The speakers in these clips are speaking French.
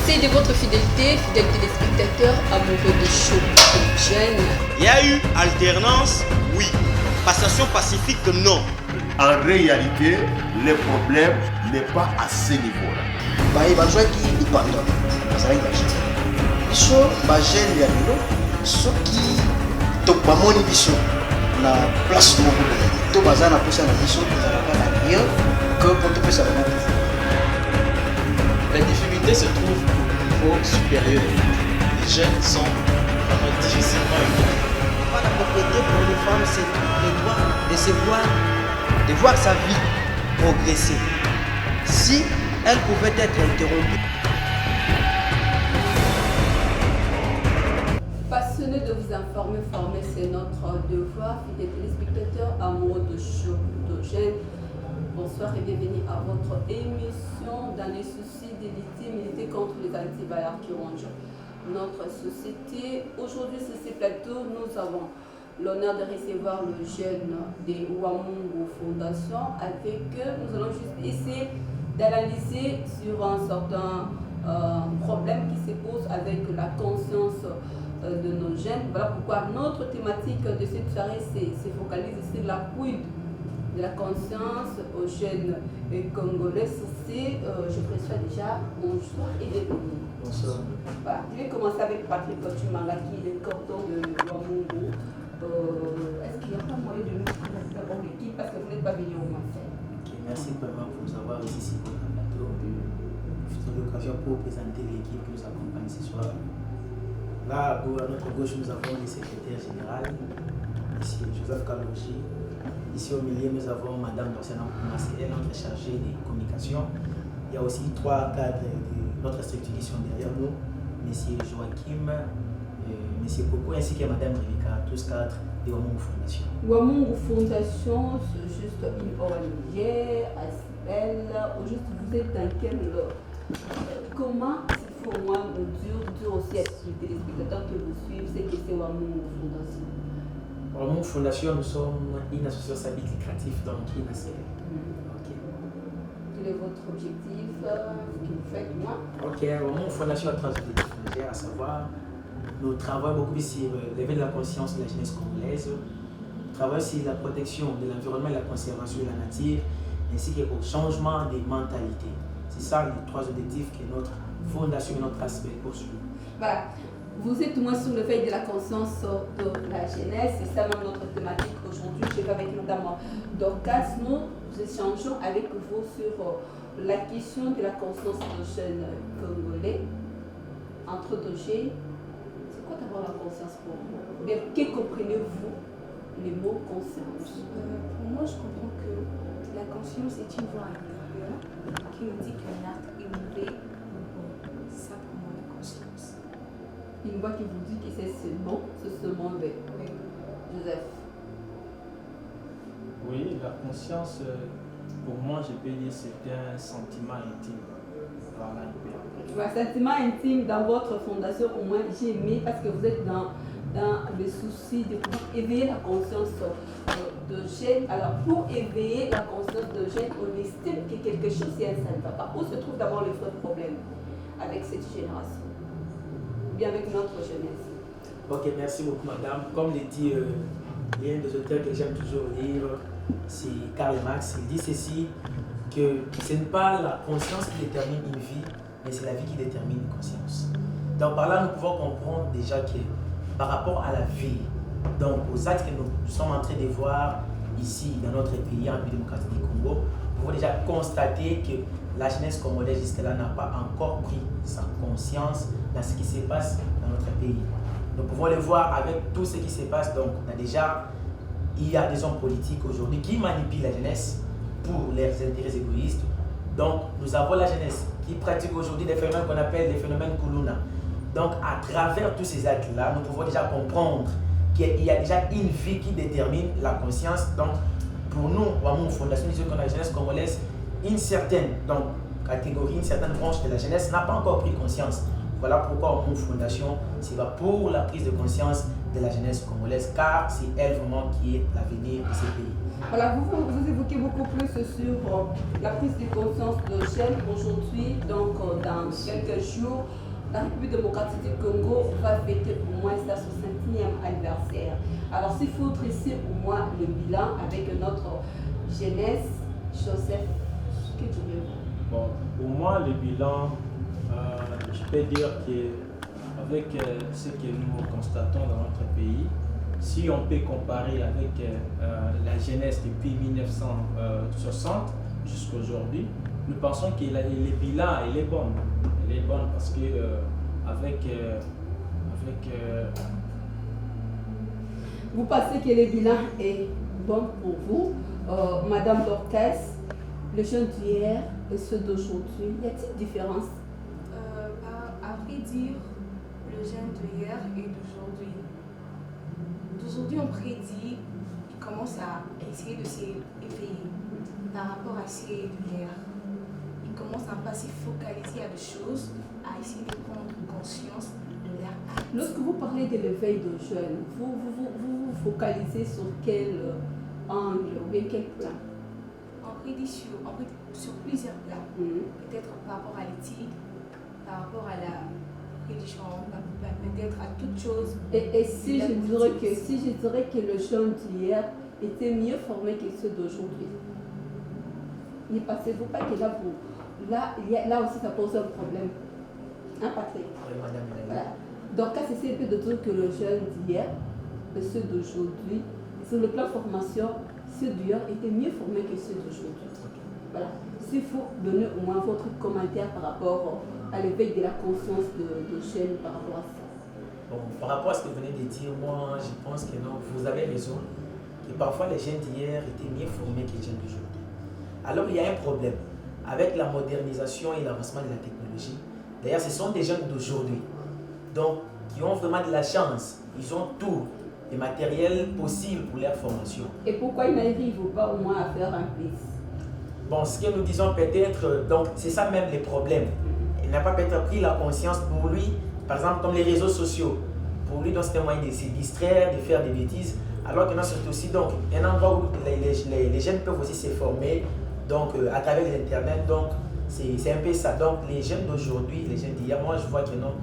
Merci de votre fidélité, fidèles téléspectateurs, amoureux de show jeune. Il y a eu alternance, oui. Passation pacifique, non. En réalité, le problème n'est pas à ce niveau-là. bazwaki ipanda bazalaki bagene biso bagene ya lelo soki bamoni biso na place moko to baza na posa na biso tozalaka na rien que po topesa bango pouvoir. La difficulté se trouve au niveau supérieur. Les jeunes sont vraiment difficilement éduqués. Pas la propriété pour les femmes, c'est le droit de voir sa vie progresser. Si elle pouvait être interrompue. Passionné de vous informer, former, c'est notre devoir. Fidèles téléspectateurs, amoureux de show d'Ogène, bonsoir et bienvenue à votre émission dans les soucis d'élite, militer contre les antivaleurs qui rongent notre société. Aujourd'hui, sur ce plateau, nous avons l'honneur de recevoir le jeune des Wamungu Fondation. Avec eux, nous allons juste essayer d'analyser sur un certain problème qui se pose avec la conscience de nos jeunes. Voilà pourquoi notre thématique de cette soirée se focalise sur la quid de la conscience aux jeunes congolais. Je précise déjà bonsoir et bienvenue. Bonsoir. Voilà. Je vais commencer avec Patrick Kotumanga qui est le cordon de Wamungu. Est-ce qu'il y a pas moyen de nous présenter d'abord l'équipe parce que vous n'êtes pas venu au Marseille? Merci vraiment pour nous avoir ici sur votre plateau. C'est l'occasion pour présenter l'équipe qui nous accompagne ce soir. Là, à notre gauche, nous avons le secrétaire général, ici Joseph Kalonji. Ici au milieu, nous avons Madame Dossiana Kouma, c'est elle notre chargée des communications. Il y a aussi 3 cadres de notre structure qui sont derrière nous, M. Joachim, M. Coco ainsi que Madame Rebecca, tous 4 de Wamungu Fondation. Wamungu Fondation, c'est juste une ONG, ASPL. Au juste, vous êtes dans quel. Comment il faut au moins dire aussi à les téléspectateurs qui vous suivent, c'est que c'est Wamungu Fondation? Wamungu Fondation, nous sommes une association à but lucratif, donc une ACL. Quel est votre objectif? Ce que vous faites, moi? Ok, Wamungu Fondation a 3 objectifs majeurs, à savoir, nous travaillons beaucoup sur l'éveil de la conscience de la jeunesse congolaise, nous travaillons sur la protection de l'environnement et la conservation de la nature, ainsi qu'au changement des mentalités. C'est ça les 3 objectifs que notre fondation et notre aspect poursuit. Voilà. Vous êtes moins sur le veille de la conscience de la jeunesse, c'est ça même notre thématique aujourd'hui. Je vais avec Madame Dorcas, nous échangeons avec vous sur la question de la conscience des jeunes congolais. Entre deux jeunes, c'est quoi d'avoir la conscience pour vous? Bien, que comprenez-vous les mots conscience? Pour moi, je comprends que la conscience est une voix intérieure qui nous dit qu'un acte est mauvais ou bon. C'est ça pour moi la conscience. Une voix qui vous dit que c'est bon, c'est mauvais. Oui. Joseph. Oui, la conscience, pour moi, je peux dire c'est un sentiment intime. Voilà, un sentiment intime dans votre fondation, au moins j'ai aimé parce que vous êtes dans le souci de pouvoir éveiller la conscience de jeunes. Alors pour éveiller la conscience de jeunes, on estime que quelque chose ça ne va pas. Où se trouve d'abord le vrai problème avec cette génération? Bien avec notre jeunesse. Ok, merci beaucoup madame. Comme le dit l'un des auteurs que j'aime toujours lire, c'est Karl Marx. Il dit ceci, que ce n'est pas la conscience qui détermine une vie, mais c'est la vie qui détermine une conscience. Donc par là, nous pouvons comprendre déjà que par rapport à la vie, donc aux actes que nous sommes en train de voir ici dans notre pays, en République démocratique du Congo, nous pouvons déjà constater que la jeunesse congolaise jusque-là n'a pas encore pris sa conscience dans ce qui se passe dans notre pays. Nous pouvons le voir avec tout ce qui se passe. Donc, il y a des hommes politiques aujourd'hui qui manipulent la jeunesse pour leurs intérêts égoïstes. Donc, nous avons la jeunesse qui pratique aujourd'hui des phénomènes qu'on appelle des phénomènes Kuluna. Donc, à travers tous ces actes-là, nous pouvons déjà comprendre qu'il y a déjà une vie qui détermine la conscience. Donc, pour nous, Wamungu Fondation, nous disons qu'on a la jeunesse congolaise, une certaine catégorie, une certaine branche de la jeunesse n'a pas encore pris conscience. Voilà pourquoi Wamungu Fondation, c'est pour la prise de conscience de la jeunesse congolaise, car c'est elle vraiment qui est l'avenir de ce pays. Voilà, vous évoquez beaucoup plus sur la prise de conscience de jeunes aujourd'hui. Donc, dans quelques jours, la République démocratique du Congo va fêter au moins sa 60e anniversaire. Alors, s'il faut dresser au moins le bilan avec notre jeunesse, Joseph, que diriez-vous? Bon, pour moi, le bilan, je peux dire qu'avec ce que nous constatons dans notre pays, si on peut comparer avec la jeunesse depuis 1960 jusqu'à aujourd'hui, nous pensons que le bilan elle est bonne. Elle est bonne parce que Vous pensez que le bilan est bon pour vous, Madame Dorcas, le jeune d'hier et ceux d'aujourd'hui, y a-t-il une différence? À vrai dire, le jeune d'hier et d'aujourd'hui. D'aujourd'hui, on prédit qu'il commence à essayer de s'éveiller par rapport à ceux d'hier. Ils commencent à ne pas se focaliser à des choses, à essayer de prendre conscience de leur acte. Lorsque vous parlez de l'éveil de jeunes, vous focalisez sur quel angle ou bien quel plan? On prédit sur plusieurs plans. Peut-être par rapport à l'éthique, par rapport à la religion, peut-être à toute chose. Et si je dirais que le jeune d'hier était mieux formé que ceux d'aujourd'hui, ne pensez-vous pas que là aussi ça pose un problème? Hein, Patrick? Oui, madame. Voilà. Donc, là, c'est un peu de dire que le jeune d'hier et ceux d'aujourd'hui, sur le plan formation, ceux d'hier étaient mieux formés que ceux d'aujourd'hui. Voilà. S'il faut donner au moins votre commentaire par rapport à l'éveil de la conscience de jeunes par rapport à ça. Bon, par rapport à ce que vous venez de dire, moi je pense que non, vous avez raison, que parfois les jeunes d'hier étaient mieux formés que les jeunes d'aujourd'hui. Alors il y a un problème avec la modernisation et l'avancement de la technologie. D'ailleurs, ce sont des jeunes d'aujourd'hui, donc qui ont vraiment de la chance. Ils ont tout le matériel possible pour leur formation. Et pourquoi ils n'arrivent pas au moins à faire un plus? Bon, ce que nous disons peut-être, donc c'est ça même les problèmes. Il n'a pas peut-être pris la conscience pour lui, par exemple comme les réseaux sociaux. Pour lui, donc c'est un moyen de se distraire, de faire des bêtises. Alors que non, c'est aussi donc un endroit où les jeunes peuvent aussi se former, donc à travers l'internet. Donc c'est un peu ça. Donc les jeunes d'aujourd'hui, les jeunes d'hier, moi je vois que non,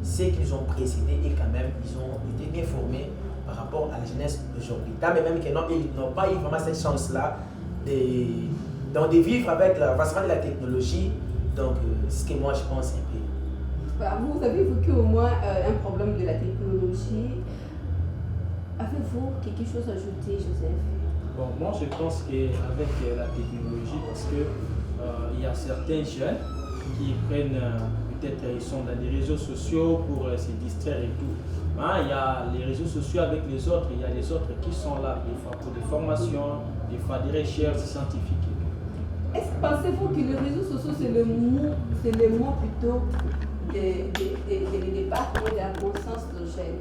ceux qui nous ont précédés et quand même ils ont été bien formés par rapport à la jeunesse d'aujourd'hui. Tant même que non, ils n'ont pas eu vraiment cette chance-là de vivre avec l'avancement de la technologie. Donc c'est ce que moi je pense un peu. Voilà, vous avez évoqué au moins un problème de la technologie. Avez-vous quelque chose à ajouter, Joseph? bon, moi je pense qu'avec la technologie, parce que il y a certains jeunes qui prennent, peut-être ils sont dans les réseaux sociaux pour se distraire et tout. Hein, il y a les réseaux sociaux avec les autres, il y a les autres qui sont là, des fois pour des formations, des fois des recherches scientifiques et tout. Est-ce que pensez-vous que les réseaux sociaux c'est le mot plutôt de département de la conscience de jeune?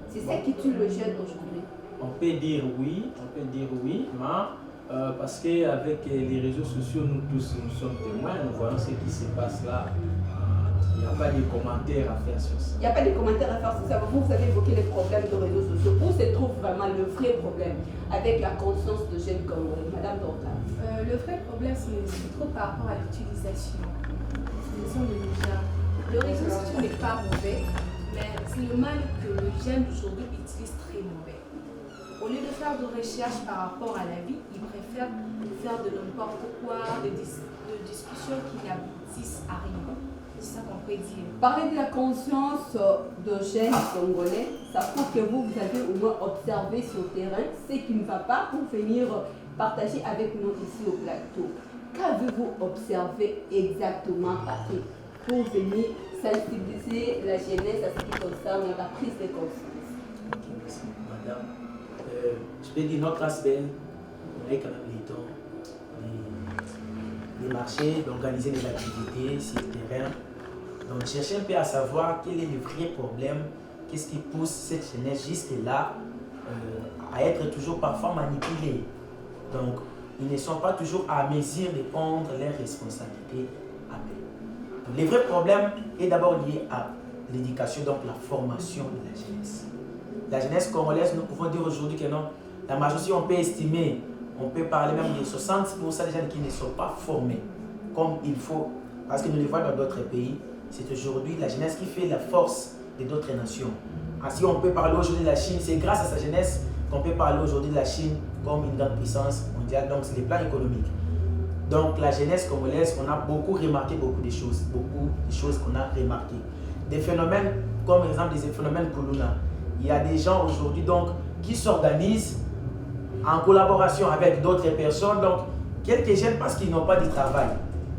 C'est ça qui tue le jeune aujourd'hui. On peut dire oui, mais parce qu'avec les réseaux sociaux, nous tous nous sommes témoins, nous voyons ce qui se passe là. Il n'y a pas de commentaires à faire sur ça. Il n'y a pas de commentaires à faire sur ça. Vous avez évoqué les problèmes de réseaux sociaux. Où se trouve vraiment le vrai problème avec la conscience de jeunes comme Madame Dorcas? Le vrai problème, c'est trop par rapport à l'utilisation. L'utilisation de médias. Le réseau social n'est pas mauvais, mais c'est le mal que le jeune d'aujourd'hui utilise très mauvais. Au lieu de faire de recherches par rapport à la vie, ils préfèrent faire de n'importe quoi, de discussions qui n'aboutissent à rien. C'est ça qu'on peut dire. Parler de la conscience de jeunes congolais, ça prouve que vous avez au moins observé sur le terrain ce qui ne va pas pour venir partager avec nous ici au plateau. Qu'avez-vous observé exactement, Patrick, pour venir sensibiliser la jeunesse à ce qui concerne la prise de conscience? Ok, merci, madame. Je peux dire notre aspect, on a quand même les temps, les marchés, d'organiser des activités sur le terrain. Donc chercher un peu à savoir quel est le vrai problème, qu'est-ce qui pousse cette jeunesse jusque-là à être toujours parfois manipulée. Donc ils ne sont pas toujours à mesure de prendre leurs responsabilités à eux. Le vrai problème est d'abord lié à l'éducation, donc la formation de la jeunesse. La jeunesse congolaise, nous pouvons dire aujourd'hui que non, la majorité, on peut estimer, on peut parler même de 60% des jeunes qui ne sont pas formés comme il faut, parce que nous les voyons dans d'autres pays. C'est aujourd'hui la jeunesse qui fait la force de d'autres nations. Ainsi, on peut parler aujourd'hui de la Chine, c'est grâce à sa jeunesse qu'on peut parler aujourd'hui de la Chine comme une grande puissance mondiale, donc c'est le plan économique. Donc la jeunesse congolaise, on a beaucoup remarqué beaucoup de choses qu'on a remarquées. Des phénomènes comme par exemple des phénomènes Kuluna. Il y a des gens aujourd'hui donc qui s'organisent en collaboration avec d'autres personnes, donc quelques jeunes parce qu'ils n'ont pas de travail,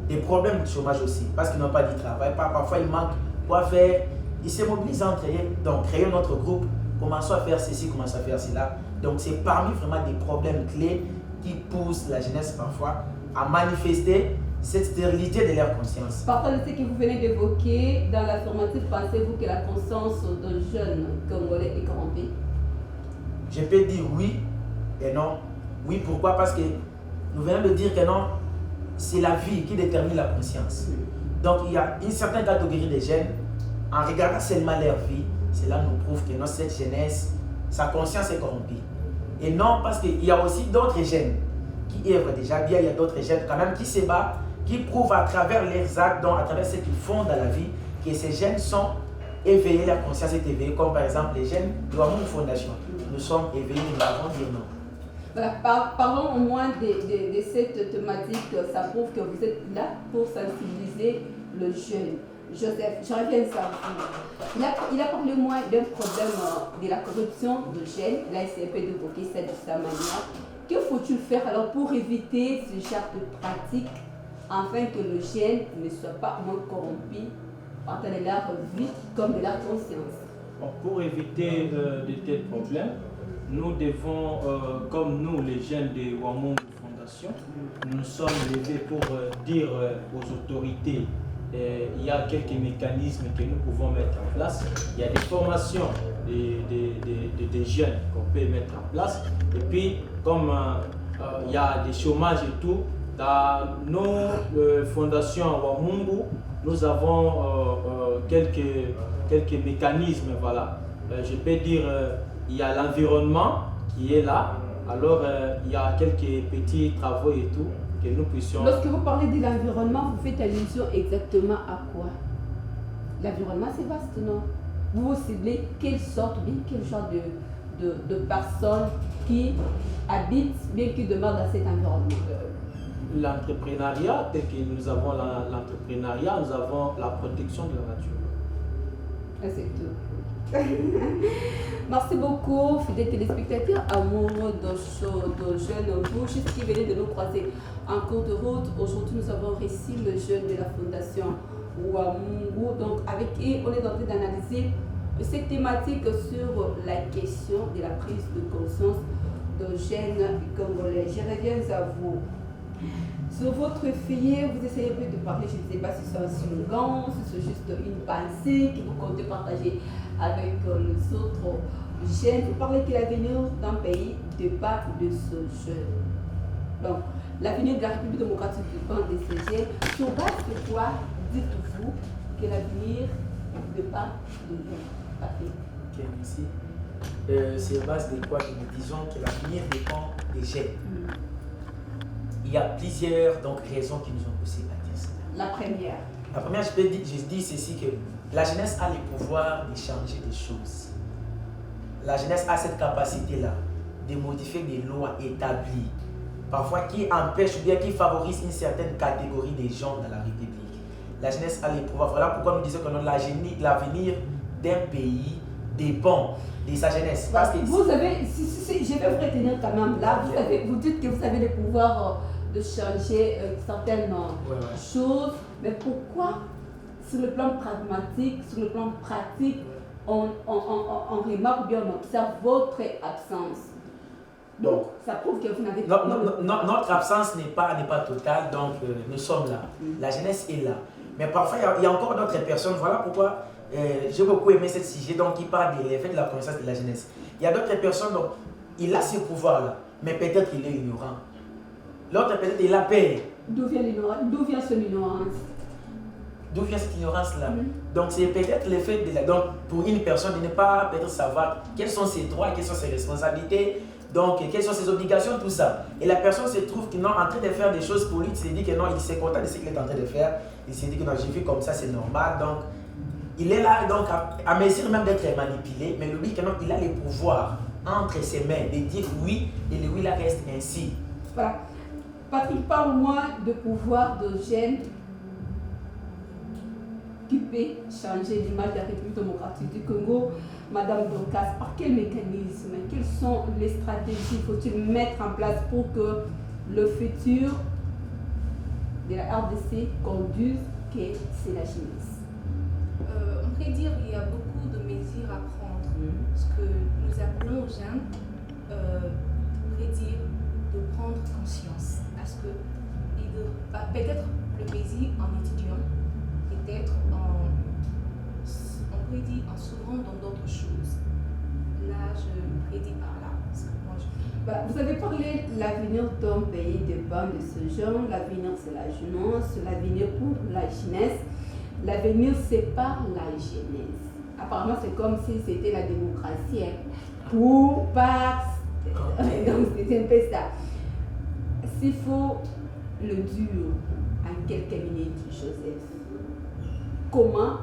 des problèmes de chômage aussi, parce qu'ils n'ont pas de travail, parfois ils manquent quoi faire, ils se mobilisent entre eux, donc créer notre groupe, commençons à faire ceci, commençons à faire cela. Donc c'est parmi vraiment des problèmes clés qui poussent la jeunesse parfois à manifester cette stérilité de leur conscience. Partant de ce que vous venez d'évoquer, dans l'affirmative, pensez-vous que la conscience de jeunes Congolais est corrompue? Je peux dire oui et non. Oui, pourquoi? Parce que nous venons de dire que non, c'est la vie qui détermine la conscience. Donc il y a une certaine catégorie de jeunes, en regardant seulement leur vie, cela nous prouve que non, cette jeunesse, sa conscience est corrompue. Et non, parce qu'il y a aussi d'autres jeunes qui œuvrent déjà bien, il y a d'autres jeunes quand même qui se battent, qui prouvent à travers leurs actes, donc à travers ce qu'ils font dans la vie, que ces jeunes sont éveillés, leur conscience est éveillée, comme par exemple les jeunes de Wamung Fondation. Nous sommes éveillés, nous avons dit non. Voilà, parlons au moins de cette thématique, ça prouve que vous êtes là pour sensibiliser le jeune. Joseph, je reviens à vous. Il a parlé au moins d'un problème de la corruption de jeunes. Là, il s'est un peu d'évoquer ça de sa manière. Que faut-il faire alors pour éviter ce genre de pratique afin que le jeune ne soit pas moins corrompu par de leur vie comme de leur conscience? Bon, pour éviter de tels problèmes, nous devons, comme nous les jeunes de Wamung Fondation, nous sommes levés pour dire aux autorités il y a quelques mécanismes que nous pouvons mettre en place. Il y a des formations des jeunes qu'on peut mettre en place. Et puis, comme il y a des chômages et tout, dans nos fondations Wamungu, nous avons quelques mécanismes. Voilà. Je peux dire, il y a l'environnement qui est là. Alors, il y a quelques petits travaux et tout que nous puissions... Lorsque vous parlez de l'environnement, vous faites allusion exactement à quoi? L'environnement, c'est vaste, non? Vous ciblez quelle sorte, bien quel genre de personnes qui habitent, bien qui demeurent dans cet environnement? L'entrepreneuriat, tel que nous avons l'entrepreneuriat, nous avons la protection de la nature. C'est tout. Merci beaucoup, fidèles téléspectateurs, amoureux de jeunes, vous juste qui venez de nous croiser en cours de route. Aujourd'hui, nous avons reçu le jeune de la Fondation Wamungu. Donc, avec qui on est en train d'analyser cette thématique sur la question de la prise de conscience de jeunes congolais. Je reviens à vous. Sur votre feuillet, vous essayez un peu de parler, je ne sais pas si c'est un slogan, si c'est juste une pensée que vous comptez partager avec les autres jeunes. Vous parlez que l'avenir d'un pays dépend de ce jeune. Donc, l'avenir de la République démocratique dépend de ces jeunes. Sur base de quoi dites-vous que l'avenir dépend de vous? Ok, merci. C'est à base de quoi nous disons que l'avenir dépend des jeunes. Il y a plusieurs raisons qui nous ont poussé à dire cela. La première, je dis ceci, que la jeunesse a le pouvoir de changer des choses. La jeunesse a cette capacité-là de modifier des lois établies, parfois qui empêchent ou bien qui favorisent une certaine catégorie de gens dans la République. La jeunesse a le pouvoir. Voilà pourquoi nous disons que l'avenir d'un pays dépend de sa jeunesse. Parce que vous avez, je vais vous retenir quand même là, vous dites que vous avez le pouvoir de changer certaines choses, mais pourquoi sur le plan pragmatique, sur le plan pratique, on remarque ou bien on observe votre absence? Donc, ça prouve que vous n'avez pas... Notre absence n'est pas totale, donc nous sommes là. La jeunesse est là. Mais parfois, il y a encore d'autres personnes. Voilà pourquoi j'ai beaucoup aimé ce sujet qui parle de l'effet de la connaissance de la jeunesse. Il y a d'autres personnes, donc, il a ce pouvoir-là, mais peut-être qu'il est ignorant. L'autre, peut-être, il a peur. D'où vient l'ignorance? D'où vient son ignorance? d'où vient cette ignorance-là. Donc c'est peut-être le fait donc, pour une personne de ne pas peut-être savoir quels sont ses droits, quelles sont ses responsabilités, donc quelles sont ses obligations, tout ça. Et la personne se trouve qu'il est en train de faire des choses pour lui, il se dit que non, il s'est content de ce qu'il est en train de faire, il se dit que non, j'ai vu comme ça, c'est normal. Donc il est là donc à mesure même d'être manipulé, mais lui, que non, il a le pouvoir entre ses mains de dire oui, et le oui là reste ainsi. Voilà. Patrick, parle-moi de pouvoir de gènes qui peut changer l'image de la République démocratique du Congo. Madame Dorcas, par quel mécanisme, quelles sont les stratégies faut-il mettre en place pour que le futur de la RDC conduise que c'est la jeunesse? On pourrait dire qu'il y a beaucoup de mesures à prendre. Ce que nous appelons aux jeunes, on pourrait dire de prendre conscience. Parce que peut-être le plaisir en étudiant, peut-être on pourrait dire en s'ouvrant dans d'autres choses. Là, je prédis par là. Parce que moi, Voilà, vous avez parlé de l'avenir d'un pays dépend de ce genre. L'avenir, c'est la jeunesse. L'avenir pour la jeunesse. L'avenir, c'est par la jeunesse. Apparemment, c'est comme si c'était la démocratie. Pour, par. Donc, c'est un peu ça. S'il faut le dur en quelques minutes, Joseph, comment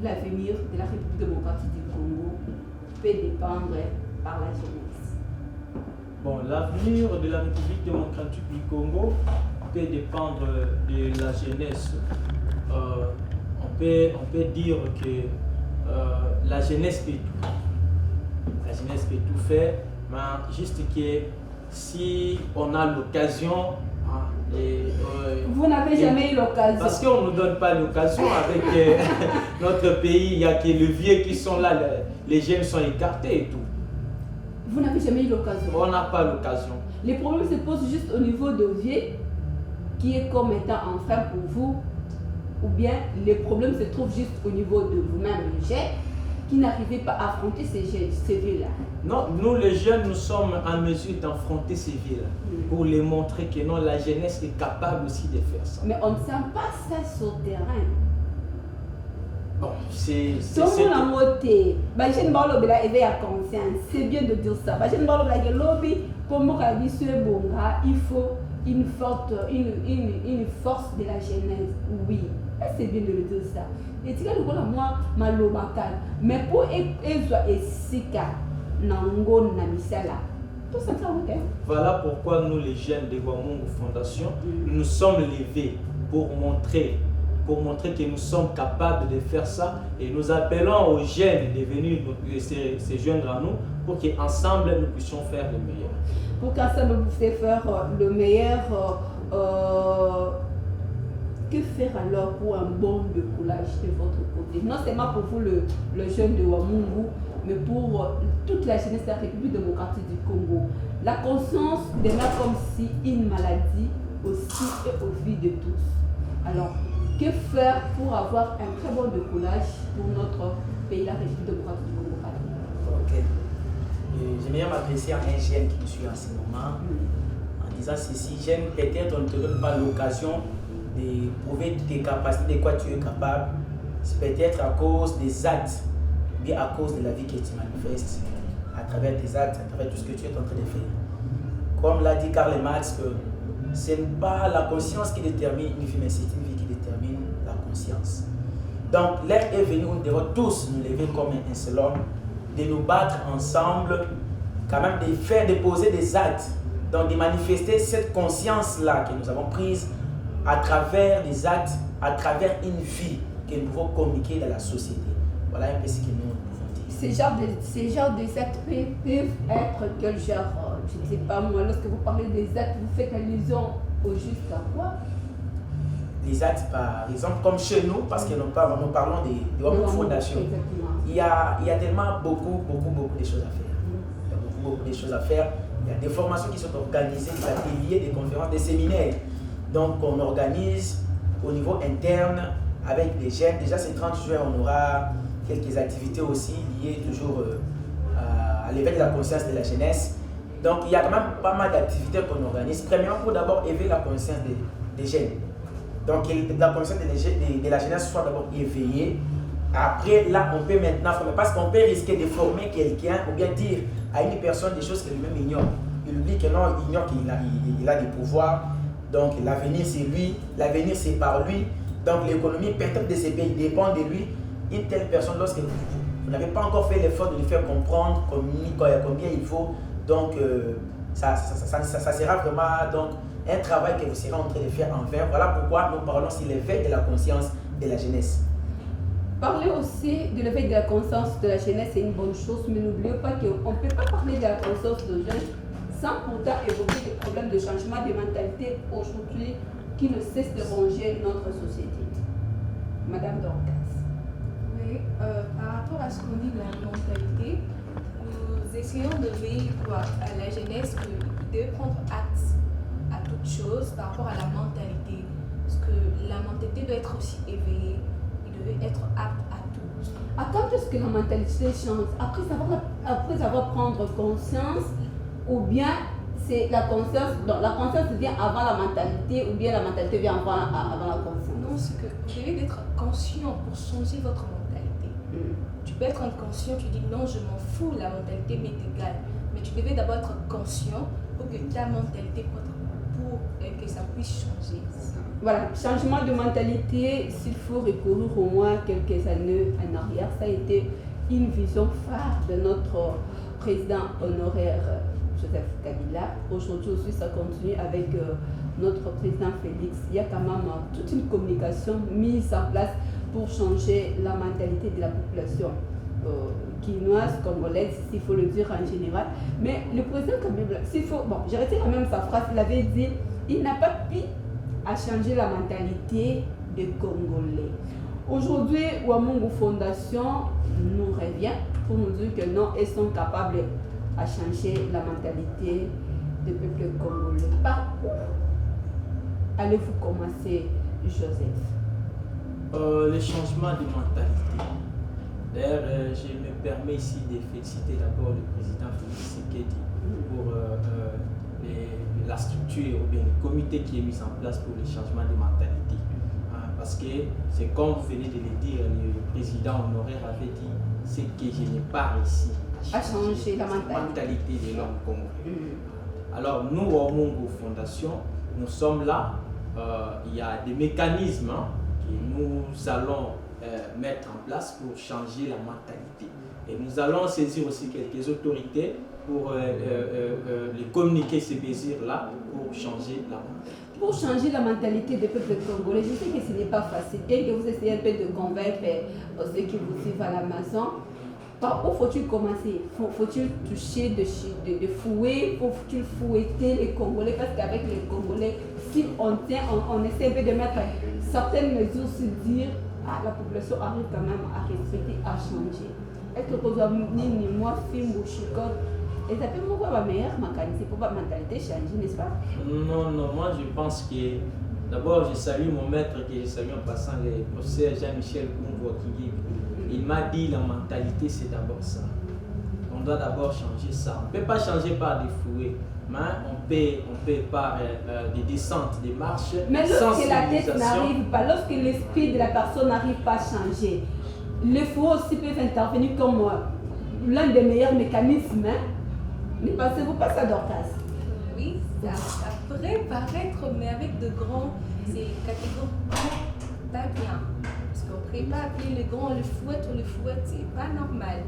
l'avenir de la République démocratique du Congo peut dépendre par la jeunesse? Bon, l'avenir de la République démocratique du Congo peut dépendre de la jeunesse. On peut dire que la jeunesse peut tout. La jeunesse peut tout faire, mais juste que si on a l'occasion, vous n'avez jamais eu l'occasion. Parce qu'on ne nous donne pas l'occasion avec notre pays, il n'y a que les vieux qui sont là, les jeunes sont écartés et tout. Vous n'avez jamais eu l'occasion. On n'a pas l'occasion. Les problèmes se posent juste au niveau de vieux, qui est comme étant un frein pour vous, ou bien les problèmes se trouvent juste au niveau de vous-même, les jeunes, qui n'arrivez pas à affronter ces vieux-là. Non, nous les jeunes, nous sommes en mesure d'affronter ces vieux-là, pour les montrer que non, la jeunesse est capable aussi de faire ça. Mais on ne sent pas ça sur le terrain. Bon, c'est tout le monde a moté. Je ne parle pas de la conscience. C'est bien de dire ça. Je ne parle pas de lobby. Pour moi, il faut une force de la jeunesse. Oui, c'est bien de le dire ça. Et tu sais, moi, mais pour Ezra et Sika, Nango, Namisala, tout ça, ça va. Voilà pourquoi nous, les jeunes de Wamungu Fondation, nous sommes levés pour montrer que nous sommes capables de faire ça, et nous appelons aux jeunes de venir se joindre à nous pour qu'ensemble nous puissions faire le meilleur. Pour qu'ensemble vous puissiez faire le meilleur, que faire alors pour un bon décollage de votre côté? Non seulement pour vous, le jeune de Wamungu, mais pour toute la jeunesse de la République démocratique du Congo. La conscience demeure comme si une maladie aussi est au vie de tous. Alors, que faire pour avoir un très bon décollage pour notre pays, la République démocratique du Congo? Ok. J'aimerais m'adresser à un jeune qui me suit en ce moment en disant ceci: jeune, peut-être on ne te donne pas l'occasion de prouver tes capacités, de quoi tu es capable. C'est peut-être à cause des actes, bien à cause de la vie que tu manifestes, à travers tes actes, à travers tout ce que tu es en train de faire. Comme l'a dit Karl Marx, que ce n'est pas la conscience qui détermine une vie, mais c'est une vie qui détermine la conscience. Donc l'heure est venue où nous devons tous nous lever comme un seul homme, de nous battre ensemble, quand même de faire, de poser des actes, donc de manifester cette conscience-là que nous avons prise à travers des actes, à travers une vie que nous pouvons communiquer dans la société. Voilà un peu ce que nous pouvons dire. Ces genres des actes peuvent être quel genre? Je ne sais pas moi, lorsque vous parlez des actes, vous faites allusion au juste à quoi? Les actes, par exemple, comme chez nous, parce que nous parlons de Wamungu Fondation. Il y a tellement beaucoup de choses à faire. Il y a beaucoup de choses à faire. Il y a des formations qui sont organisées, des ateliers, des conférences, des séminaires. Donc on organise au niveau interne avec des jeunes. Déjà ces 30 juin, on aura quelques activités aussi liées toujours à l'éveil de la conscience de la jeunesse. Donc il y a quand même pas mal d'activités qu'on organise. Premièrement, pour d'abord éveiller la conscience des jeunes. Donc, la conscience de la jeunesse soit d'abord éveillée. Après, là, on peut maintenant former. Parce qu'on peut risquer de former quelqu'un ou bien dire à une personne des choses que lui-même ignore. Il oublie que non, il ignore qu'il a des pouvoirs. Donc, l'avenir, c'est lui. L'avenir, c'est par lui. Donc, l'économie peut-être de ces pays dépend de lui. Une telle personne, lorsque vous n'avez pas encore fait l'effort de lui faire comprendre combien il faut, donc ça sera vraiment donc, un travail que vous serez en train de faire en vain. Voilà pourquoi nous parlons sur l'éveil de la conscience de la jeunesse. Parler aussi de l'éveil de la conscience de la jeunesse, c'est une bonne chose, mais n'oubliez pas qu'on ne peut pas parler de la conscience de jeunes sans pourtant évoquer des problèmes de changement de mentalité aujourd'hui qui ne cessent de ronger notre société. Madame Dorcas. Oui, par rapport à ce qu'on dit de la mentalité, nous essayons de veiller à la jeunesse qu'ils devaient prendre acte à toute chose par rapport à la mentalité. Parce que la mentalité doit être aussi éveillée, il devait être apte à tout. Quand est-ce que la mentalité change? Après avoir prendre conscience, ou bien c'est la conscience, donc la conscience vient avant la mentalité, ou bien la mentalité vient avant la conscience? Non, c'est que vous devez être conscient pour changer votre mentalité. Tu peux être inconscient, tu dis non, je m'en fous, la mentalité m'est égale. Mais tu devais d'abord être conscient pour que ta mentalité, pour que ça puisse changer. Voilà, changement de mentalité, s'il faut recourir au moins quelques années en arrière, ça a été une vision phare de notre président honoraire Joseph Kabila. Aujourd'hui aussi, ça continue avec notre président Félix. Il y a quand même toute une communication mise en place pour changer la mentalité de la population quinoise, congolaise, s'il faut le dire en général. Mais le président Kabila, j'ai retiré quand même sa phrase, il avait dit, il n'a pas pu à changer la mentalité des Congolais. Aujourd'hui, Ouamungu Fondation nous revient pour nous dire que non, ils sont capables à changer la mentalité du peuple congolais. Par où allez-vous commencer, Joseph? Le changement de mentalité. D'ailleurs, je me permets ici de féliciter d'abord le président Félix Tshisekedi pour la structure ou bien le comité qui est mis en place pour le changement de mentalité. Parce que c'est comme vous venez de le dire, le président honoraire avait dit, c'est que je n'ai pas réussi à changer la mentalité de l'homme congolais. Alors nous, au Ouamungu Fondation, nous sommes là. Il y a des mécanismes que nous allons mettre en place pour changer la mentalité. Et nous allons saisir aussi quelques autorités pour les communiquer ces mesures-là pour changer la mentalité. Pour changer la mentalité des peuples congolais, je sais que ce n'est pas facile. Bien que vous essayez un peu de convaincre ceux qui vous suivent à la maison, par où faut-il commencer? Faut-il toucher, de fouer? Faut-il fouetter les Congolais? Parce qu'avec les Congolais, si on essaie un peu de mettre certaines mesures, se dire la population arrive quand même à respecter, à changer. Est-ce que vous avez dit, moi, film ou chicote? Et ça peut me voir la meilleure mentalité pour la mentalité changer, n'est-ce pas? Non, moi je pense que d'abord je salue mon maître que je salue en passant, le professeur Jean-Michel Koumbo-Kingib. Il m'a dit la mentalité c'est d'abord ça. On doit d'abord changer ça. On ne peut pas changer par des fouets, mais on peut par des descentes, des marches. Mais lorsque la tête n'arrive pas, lorsque l'esprit de la personne n'arrive pas à changer, les fouets aussi peuvent intervenir comme l'un des meilleurs mécanismes. Ne pensez-vous pas ça, Dorcas? Oui, ça pourrait paraître, mais avec de grands, c'est catégorie pas bien. Parce qu'on ne pourrait pas appeler le grand le fouet ou le fouet, c'est pas normal.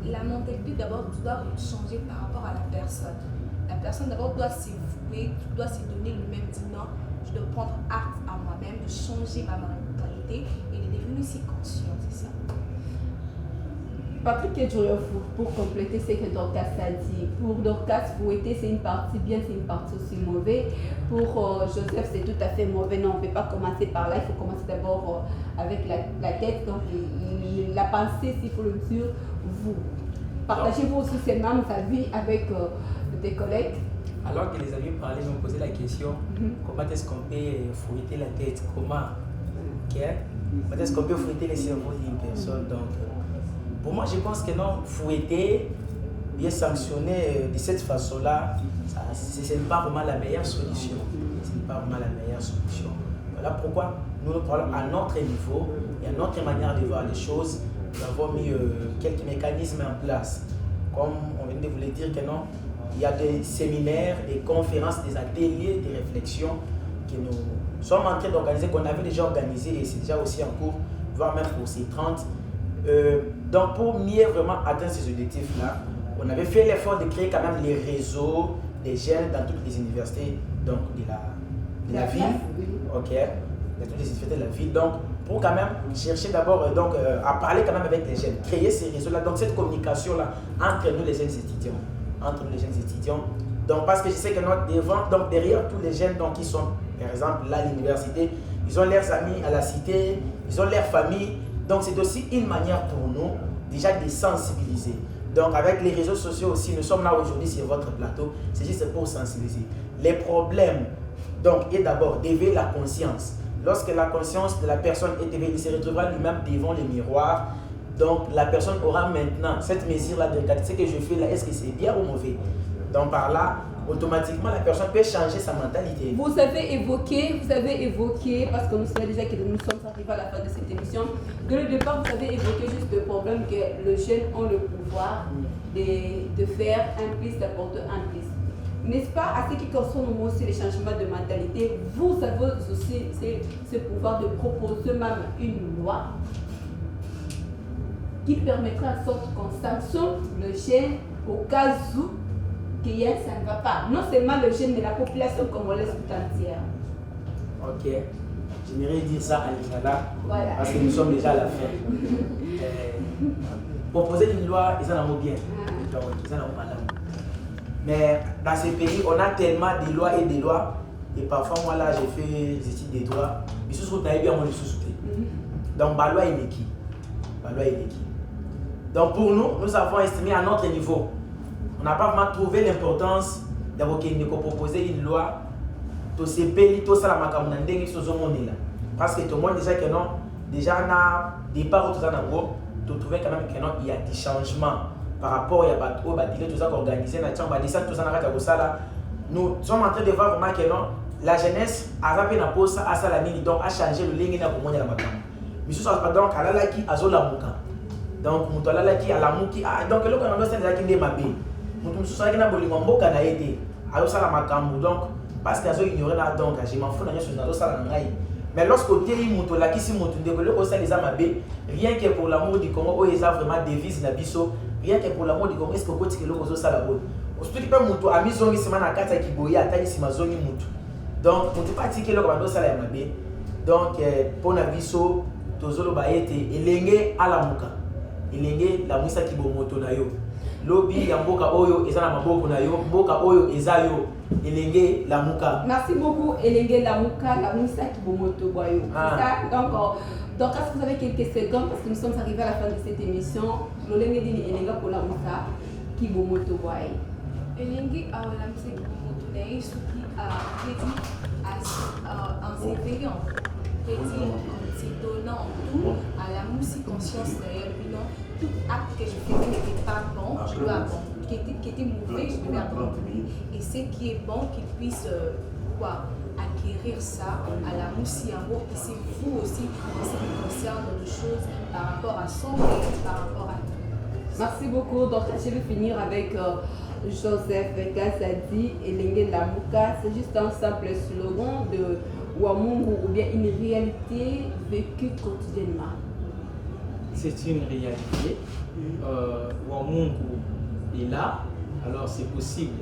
La mentalité d'abord doit changer par rapport à la personne. La personne d'abord doit s'évouer, doit se donner lui-même, dire non, je dois prendre acte à moi-même, de changer ma mentalité et de devenir si conscient, c'est ça. Patrick Edjoyo, pour compléter ce que Dorcas a dit, pour Dorcas, fouetter c'est une partie bien, c'est une partie aussi mauvaise. Pour Joseph, c'est tout à fait mauvais. Non, on ne peut pas commencer par là, il faut commencer d'abord avec la tête, donc la pensée, s'il faut le dire, vous. Partagez-vous aussi ces mêmes avis avec des collègues. Alors que les amis parlaient, ils m'ont posé la question, comment est-ce qu'on peut fouetter la tête? Comment est-ce qu'on peut fouetter le cerveau d'une personne? Donc, pour moi, je pense que non, fouetter, bien sanctionner de cette façon-là, ce n'est pas vraiment la meilleure solution. Ce n'est pas vraiment la meilleure solution. Voilà pourquoi nous parlons à notre niveau et à notre manière de voir les choses. Nous avons mis quelques mécanismes en place. Comme on vient de vous le dire que non, il y a des séminaires, des conférences, des ateliers, des réflexions que nous sommes en train d'organiser, qu'on avait déjà organisé et c'est déjà aussi en cours, voire même pour ces 30. Donc pour mieux vraiment atteindre ces objectifs-là, on avait fait l'effort de créer quand même les réseaux des jeunes dans toutes les universités donc de la ville. Ok, dans toutes les universités de la ville. Donc pour quand même chercher d'abord à parler quand même avec les jeunes, créer ces réseaux-là, donc cette communication-là entre nous les jeunes étudiants. Donc parce que je sais que donc derrière tous les jeunes donc, qui sont par exemple là à l'université, ils ont leurs amis à la cité, ils ont leur famille. Donc c'est aussi une manière pour nous déjà de sensibiliser. Donc avec les réseaux sociaux aussi, nous sommes là aujourd'hui sur votre plateau, c'est juste pour sensibiliser. Les problèmes donc est d'abord d'éveiller la conscience. Lorsque la conscience de la personne est éveillée, il se retrouvera lui-même devant le miroir. Donc la personne aura maintenant cette mesure-là de regarder ce que je fais là, est-ce que c'est bien ou mauvais. Donc par là, automatiquement la personne peut changer sa mentalité. Vous avez évoqué, parce que nous savons déjà que nous sommes arrivés à la fin de cette émission, dès le départ vous avez évoqué juste le problème que les jeunes ont le pouvoir de faire un plus, d'apporter un plus. N'est-ce pas, à ce qui concerne aussi les changements de mentalité, vous avez aussi ce pouvoir de proposer même une loi qui permettra en sorte qu'on sanctionne le jeune au cas où ça ne va pas. Non seulement le jeune, mais la population congolaise tout entière. Ok, j'aimerais dire ça à l'Inch'Allah, voilà. Parce que nous sommes déjà à la fin. Proposer une loi, ils en ont bien. Donc, ils en ont pas. Mais dans ces pays, on a tellement de lois et de lois. Et parfois, moi là, j'ai fait des études des droits. Mais ce sont bien mon sous-souté. Donc, la loi est qui? Donc, pour nous, nous avons estimé à notre niveau. On n'a pas vraiment trouvé l'importance d'avoir proposer une loi. Tout ce pays, tout ça, parce que tout le monde déjà que non, déjà on a des parts tout ça dans gros, tu trouvais quand même que non, il y a des changements par rapport à tout ça organisé dans chambre, tout ça là. Nous sommes en train de voir vraiment que non, la jeunesse a rappelé la pause à ça la mini donc a changé le ligne na pour moi la matin. Mais ce soit donc à la qui azola muka. Donc mutola la qui à la muki donc le qu'on a besoin de qui mabe. Mutu mususa qui na bolingo mboka na été. Ayo sala makambu donc parce qu'ils ont ignoré là donc je m'en fous dans les choses dans ça la ngai. Mais lorsque tu es mutola qui si mutu développer au sein des amabe, rien que pour l'amour du Congo, ils ont vraiment devise na biso, rien que pour l'amour du Congo, est-ce que vous que l'eau ça la bonne. Surtout que mutu ami zongi sima na kata kiboya atali sima zongi mutu. Donc mutu pas tirer le commando ça la mabe. Donc pour na biso tozolo baete elenge ala muka. Elenge la musa kibomoto na yo. Lobi ya mboka oyo ezana maboko na yo, mboka oyo ezayo elenge la muka. Merci beaucoup elenge la muka, la musa kibomoto boyo. Donc est-ce que vous avez quelques secondes parce que nous sommes arrivés à la fin de cette émission. L'olenge dini elenga pour la musa kibomoto boyo. Elenge la musa kibomoto na yo soki en s'éveillant, en s'étonnant tout à la musique conscience d'ailleurs, tout acte que je faisais n'était pas bon, je dois abandonner, qui était mauvais, je devais abandonner. Et ce qui est bon, qu'il puisse acquérir ça à la Moussiamo. Et c'est vous aussi, en ce qui concerne les choses par rapport à son et par rapport à nous. Merci beaucoup. Donc, je vais finir avec Joseph Gazadi et Lengue Lamuka. C'est juste un simple slogan de Wamungu ou bien une réalité vécue quotidiennement. C'est une réalité. Wamungu est là, alors c'est possible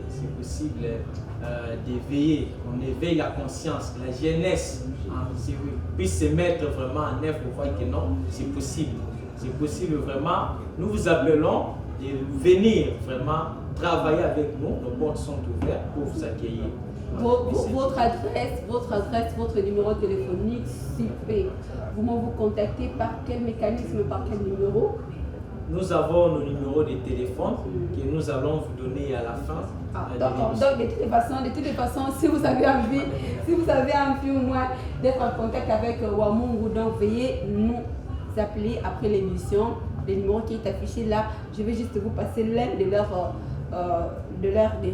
d'éveiller, on éveille la conscience, la jeunesse puisse se mettre vraiment en œuvre pour voir que non, c'est possible vraiment. Nous vous appelons de venir vraiment travailler avec nous, nos portes sont ouvertes pour vous accueillir. Votre adresse, votre numéro téléphonique, s'il vous plaît. Vous contactez par quel mécanisme, par quel numéro? Nous avons nos numéros de téléphone que nous allons vous donner à la fin. Donc de toutes les façons, si vous avez envie au moins d'être en contact avec Wamungu, donc veuillez nous appeler après l'émission. Le numéro qui est affiché là, je vais juste vous passer l'un de leurs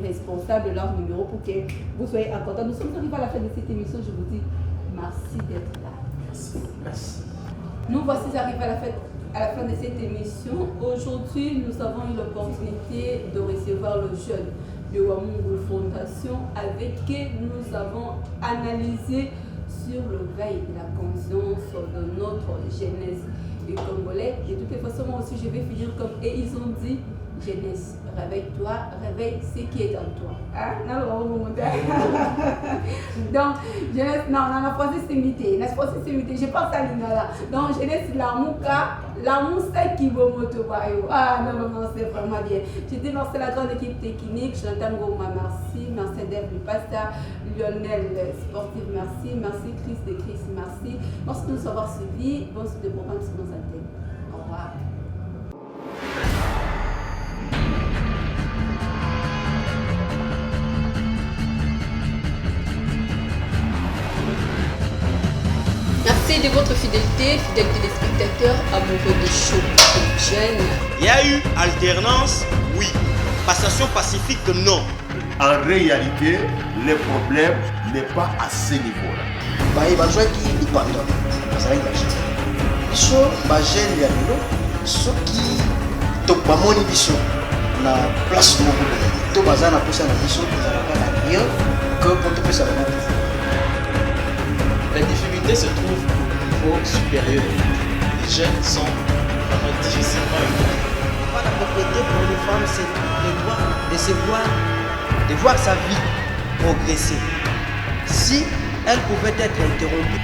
responsables, de leur numéro pour que vous soyez en contact. Nous sommes arrivés à la fin de cette émission, je vous dis Merci d'être là. Merci. Nous voici arrivés à la fin de cette émission. Aujourd'hui, nous avons eu l'opportunité de recevoir le jeune de Wamungu Fondation avec qui nous avons analysé sur le veille de la conscience de notre jeunesse et congolais. De toutes les façons, moi aussi, je vais finir comme et ils ont dit, jeunesse, réveille-toi, réveille ce qui est en toi. Hein? Donc, jeunesse, non, la proximité, je pense à l'Inala. Donc, jeunesse, l'amour, c'est qui va me trouver. Ah, non, c'est vraiment bien. Je dis merci à la grande équipe technique, Jonathan Goma, merci, merci Dave Lupasta, Lionel Sportif, merci Chris de Chris, merci. Merci de nous avoir suivis. Bon, c'est de programme sur nos antennes. Au revoir. Merci de votre fidélité, fidèles téléspectateurs, amoureux de show, de chaîne. Il y a eu alternance, oui. Passation pacifique, non. En réalité, le problème n'est pas à ce niveau-là. bazwaki lipanda bazalaki bagene biso bagene ya lelo soki bamoni biso na place moko to baza na posa na biso ezalaka na rien que mpo topesa bango. La difficulté se trouve au niveau supérieur. Les jeunes sont vraiment difficilement éduqués. La propriété pour une femme, c'est le droit de voir sa vie progresser. Si elle pouvait être interrompue